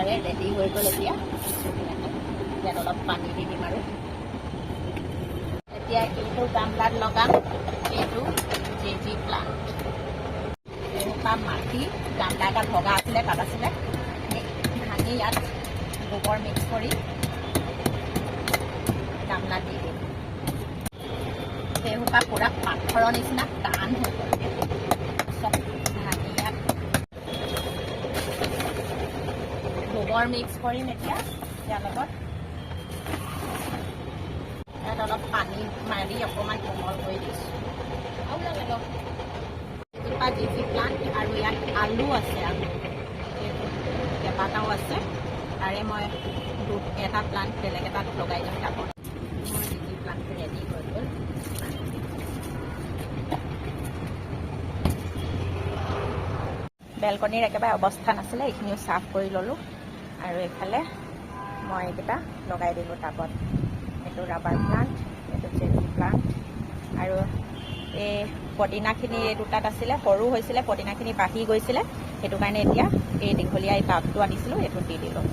একেবাৰে ৰেডি হৈ গ'ল। এতিয়া ইয়াত অলপ পানী দি দিম আৰু এতিয়া এইটো গামলাত লগাম। এইটো জেজি প্লাণ্ট এটা মাটি গামলা এটা ভগা আছিলে, তাত আছিলে ভাঙি ইয়াত গোবৰ মিক্স কৰি গামলাত দি দিম। সেইসোপা পুৰা পাথৰৰ নিচিনা টান হৈ গ'ল। চব ভাঙি ইয়াত গোবৰ মিক্স কৰিম। এতিয়া ইয়াৰ লগত ইয়াত অলপ পানী মাৰি অকণমান কোমল কৰি দিছোঁ। আৰু লাগিব এজোপা জেজি প্লাণ্ট আৰু ইয়াত আলু আছে। আলু কেইবাটাও আছে, তাৰে মই এটা প্লাণ্ট বেলেগ এটাত লগাই দিম টাবত। মোৰ জেজি প্লাণ্টটো ৰেডি হৈ গ'ল। বেলকনিৰ একেবাৰে অৱস্থা নাছিলে, এইখিনিও চাফ কৰি ল'লোঁ আৰু এইফালে মই এইকেইটা লগাই দিলোঁ টাবত। এইটো ৰাবাৰ প্লাণ্ট, এইটো জেজি প্লাণ্ট আৰু এই পদিনাখিনি এই দুটাত আছিলে, সৰু হৈছিলে, পদিনাখিনি বাঢ়ি গৈছিলে, সেইটো কাৰণে এতিয়া এই দীঘলীয়া এই টাবটো আনিছিলোঁ, এইটোত দি দিলোঁ।